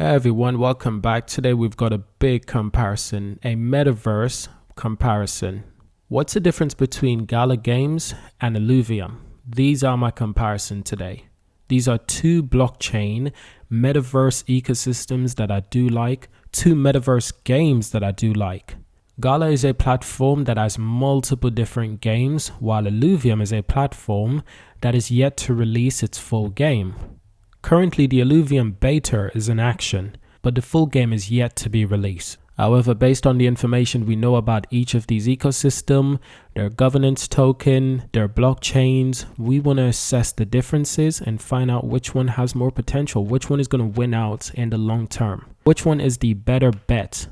Hey everyone, welcome back. Today we've got a big comparison, a Metaverse comparison. What's the difference between Gala Games and Illuvium? These are my comparison today. These are two blockchain Metaverse ecosystems that I do like, two Metaverse games that I do like. Gala is a platform that has multiple different games, while Illuvium is a platform that is yet to release its full game. Currently, the Illuvium beta is in action, but the full game is yet to be released. However, based on the information we know about each of these ecosystems, their governance token, their blockchains, we want to assess the differences and find out which one has more potential, which one is going to win out in the long term, which one is the better bet.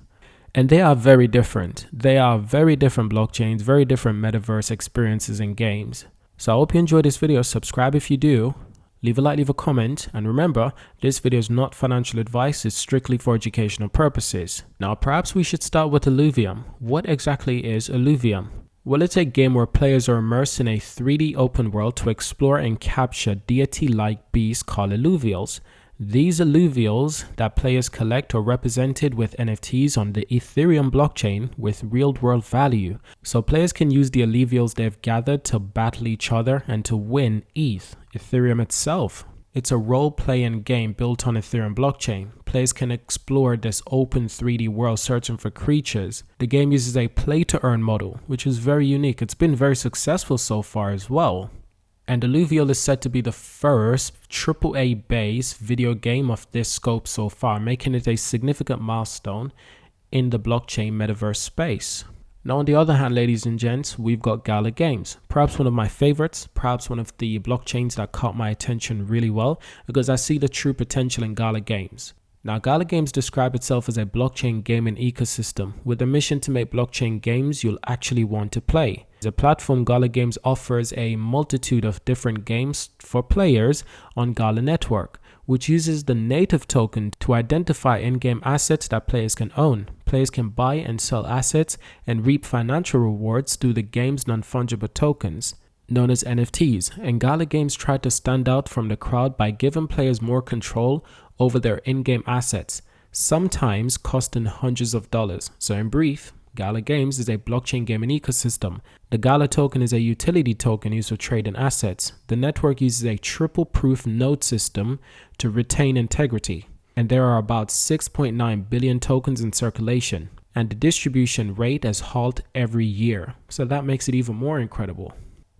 And they are very different. They are very different blockchains, very different metaverse experiences and games. So I hope you enjoyed this video. Subscribe if you do. Leave a like, leave a comment, and remember, this video is not financial advice, it's strictly for educational purposes. Now, perhaps we should start with Illuvium. What exactly is Illuvium? Well, it's a game where players are immersed in a 3D open world to explore and capture deity-like beasts called Illuvials. These Illuvials that players collect are represented with NFTs on the Ethereum blockchain with real-world value. So players can use the Illuvials they've gathered to battle each other and to win ETH, Ethereum itself. It's a role-playing game built on Ethereum blockchain. Players can explore this open 3D world searching for creatures. The game uses a play-to-earn model, which is very unique. It's been very successful so far as well. And Illuvium is said to be the first AAA-based video game of this scope so far, making it a significant milestone in the blockchain metaverse space. Now, on the other hand, ladies and gents, we've got Gala Games. Perhaps one of my favorites, perhaps one of the blockchains that caught my attention really well, because I see the true potential in Gala Games. Now, Gala Games describe itself as a blockchain gaming ecosystem with a mission to make blockchain games you'll actually want to play. As a platform, Gala Games offers a multitude of different games for players on Gala Network, which uses the native token to identify in-game assets that players can own. Players can buy and sell assets and reap financial rewards through the game's non-fungible tokens, known as NFTs, and Gala Games try to stand out from the crowd by giving players more control over their in-game assets, sometimes costing hundreds of dollars. So in brief, Gala Games is a blockchain gaming ecosystem. The Gala token is a utility token used for trading assets. The network uses a triple-proof node system to retain integrity, and there are about 6.9 billion tokens in circulation, and the distribution rate has halted every year, so that makes it even more incredible.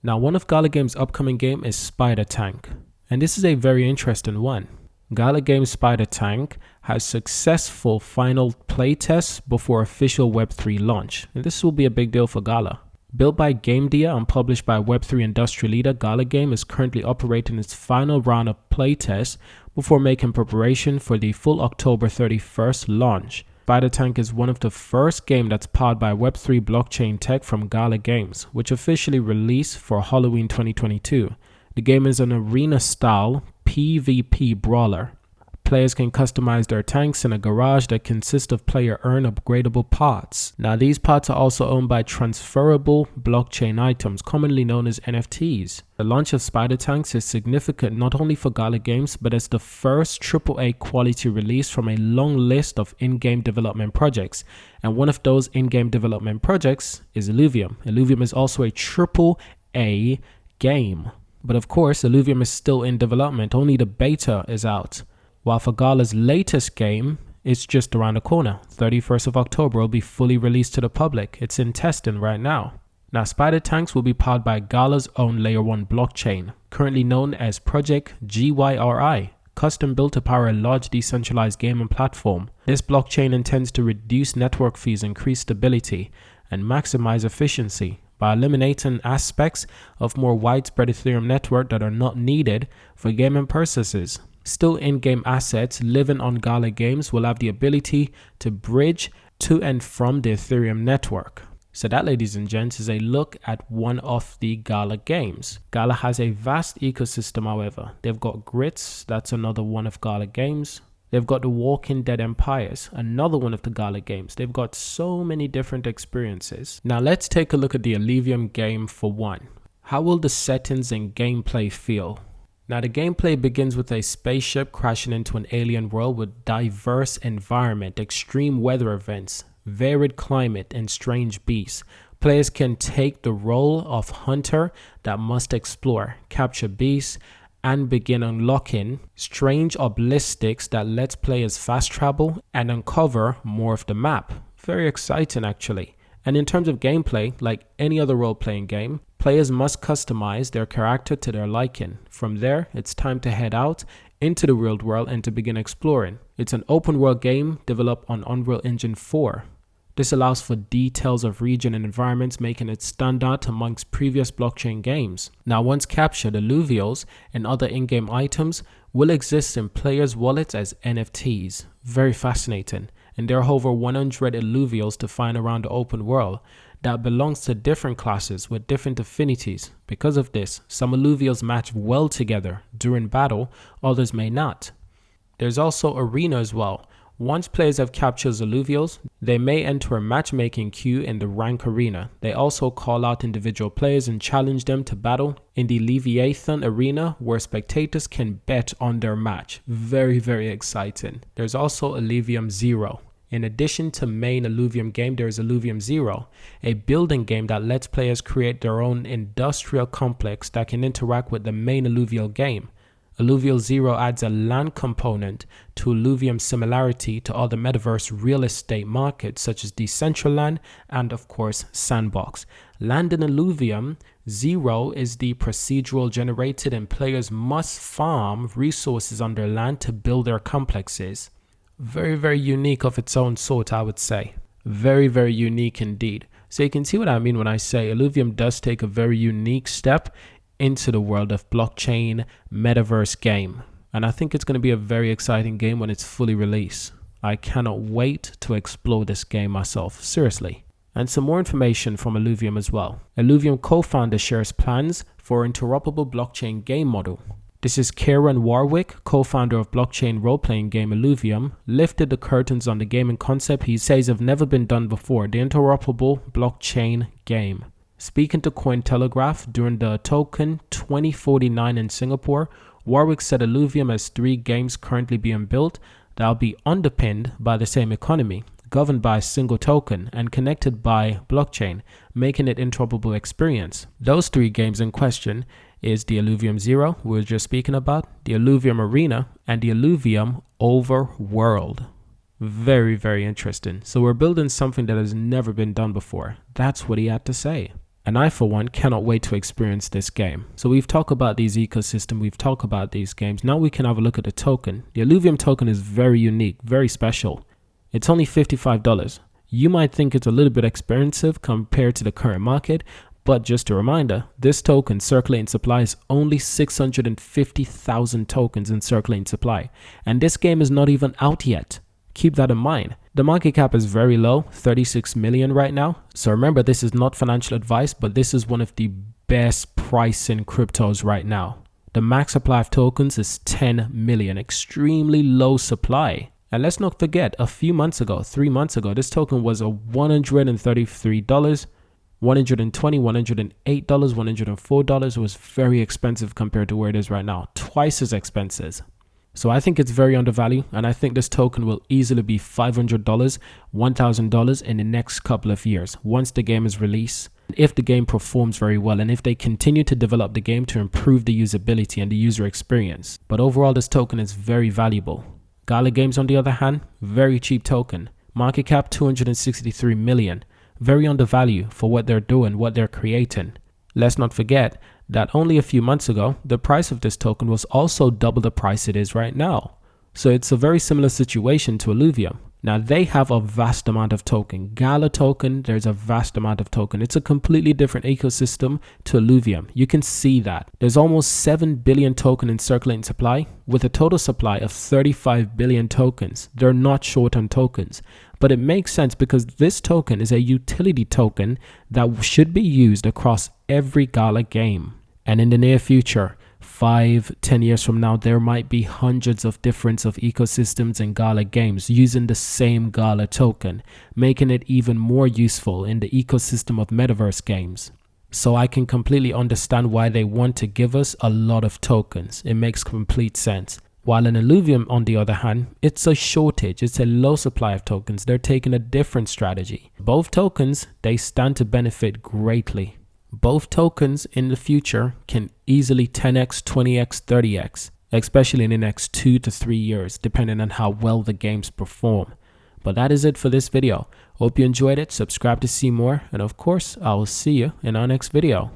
Now, one of Gala Games' upcoming game is Spider Tank, and this is a very interesting one. Gala Games Spider Tank has successful final playtests before official Web3 launch, and this will be a big deal for Gala. Built by GameDia and published by Web3 industry leader, Gala Game is currently operating its final round of playtests before making preparation for the full October 31st launch. Spider Tank is one of the first games that's powered by Web3 blockchain tech from Gala Games, which officially released for Halloween 2022. The game is an arena-style PvP brawler. Players can customize their tanks in a garage that consists of player-earned upgradable pods. Now, these pods are also owned by transferable blockchain items, commonly known as NFTs. The launch of Spider Tanks is significant not only for Gala Games, but as the first AAA quality release from a long list of in-game development projects. And one of those in-game development projects is Illuvium. Illuvium is also a AAA game. But of course, Illuvium is still in development, only the beta is out. While for Gala's latest game, it's just around the corner. 31st of October will be fully released to the public. It's in testing right now. Now, Spider Tanks will be powered by Gala's own Layer 1 blockchain, currently known as Project GYRI, custom built to power a large decentralized gaming platform. This blockchain intends to reduce network fees, increase stability, and maximize efficiency by eliminating aspects of more widespread Ethereum network that are not needed for gaming purposes. Still, in-game assets living on Gala Games will have the ability to bridge to and from the Ethereum network. So that, ladies and gents, is a look at one of the Gala Games. Gala has a vast ecosystem, however. They've got Grits, that's another one of Gala Games. They've got the Walking Dead Empires, another one of the Gala Games. They've got so many different experiences. Now let's take a look at the Illuvium game for one. How will the settings and gameplay feel? Now, the gameplay begins with a spaceship crashing into an alien world with diverse environment, extreme weather events, varied climate, and strange beasts. Players can take the role of hunter that must explore, capture beasts, and begin unlocking strange obelisks that lets players fast travel and uncover more of the map. Very exciting, actually. And in terms of gameplay, like any other role-playing game, players must customize their character to their liking. From there, it's time to head out into the real world and to begin exploring. It's an open-world game developed on Unreal Engine 4. This allows for details of region and environments, making it stand out amongst previous blockchain games. Now, once captured, Illuviums and other in-game items will exist in players' wallets as NFTs. Very fascinating. And there are over 100 Illuviums to find around the open world that belongs to different classes with different affinities. Because of this, some Illuviums match well together during battle, others may not. There's also Arena as well. Once players have captured Illuviums, they may enter a matchmaking queue in the rank arena. They also call out individual players and challenge them to battle in the Leviathan arena, where spectators can bet on their match. Very, very exciting. There's also Illuvium 0. In addition to main Illuvium game, there is Illuvium 0, a building game that lets players create their own industrial complex that can interact with the main Illuvium game. Illuvium 0 adds a land component to Illuvium's similarity to other Metaverse real estate markets such as Decentraland and, of course, Sandbox. Land in Illuvium 0 is the procedural generated, and players must farm resources on their land to build their complexes. Very, very unique of its own sort, I would say. Very, very unique indeed. So you can see what I mean when I say Illuvium does take a very unique step into the world of blockchain metaverse game. And I think it's going to be a very exciting game when it's fully released. I cannot wait to explore this game myself, seriously. And some more information from Illuvium as well. Illuvium co-founder shares plans for interoperable blockchain game model. This is Kieran Warwick, co-founder of blockchain role-playing game Illuvium, lifted the curtains on the gaming concept he says have never been done before, the interoperable blockchain game. Speaking to Cointelegraph during the Token 2049 in Singapore, Warwick said Illuvium has 3 games currently being built that will be underpinned by the same economy, governed by a single token and connected by blockchain, making it interoperable experience. Those 3 games in question is the Illuvium 0 we were just speaking about, the Illuvium Arena, and the Illuvium Overworld. Very, very interesting. So we're building something that has never been done before. That's what he had to say. And I, for one, cannot wait to experience this game. So we've talked about these ecosystems, we've talked about these games. Now we can have a look at the token. The Illuvium token is very unique, very special. It's only $55. You might think it's a little bit expensive compared to the current market, but just a reminder, this token circulating supply is only 650,000 tokens in circulating supply. And this game is not even out yet. Keep that in mind. The market cap is very low, 36 million right now. So remember, this is not financial advice, but this is one of the best pricing cryptos right now. The max supply of tokens is 10 million, extremely low supply. And let's not forget, a few months ago, 3 months ago, this token was a $133, $120, $108, $104. It was very expensive compared to where it is right now, twice as expensive. So I think it's very undervalued, and I think this token will easily be $500, $1,000 in the next couple of years once the game is released. If the game performs very well and if they continue to develop the game to improve the usability and the user experience. But overall, this token is very valuable. Gala Games, on the other hand, very cheap token. Market cap 263 million. Very undervalued for what they're doing, what they're creating. Let's not forget that only a few months ago, the price of this token was also double the price it is right now. So it's a very similar situation to Illuvium. Now they have a vast amount of token. Gala token, there's a vast amount of token. It's a completely different ecosystem to Illuvium. You can see that. There's almost 7 billion token in circulating supply with a total supply of 35 billion tokens. They're not short on tokens. But it makes sense because this token is a utility token that should be used across every Gala game. And in the near future, 5-10 years from now, there might be hundreds of different ecosystems and Gala games using the same Gala token, making it even more useful in the ecosystem of Metaverse games. So I can completely understand why they want to give us a lot of tokens. It makes complete sense. While in Illuvium, on the other hand, it's a shortage. It's a low supply of tokens. They're taking a different strategy. Both tokens, they stand to benefit greatly. Both tokens in the future can easily 10x, 20x, 30x, especially in the next 2 to 3 years, depending on how well the games perform. But that is it for this video. Hope you enjoyed it. Subscribe to see more. And of course, I will see you in our next video.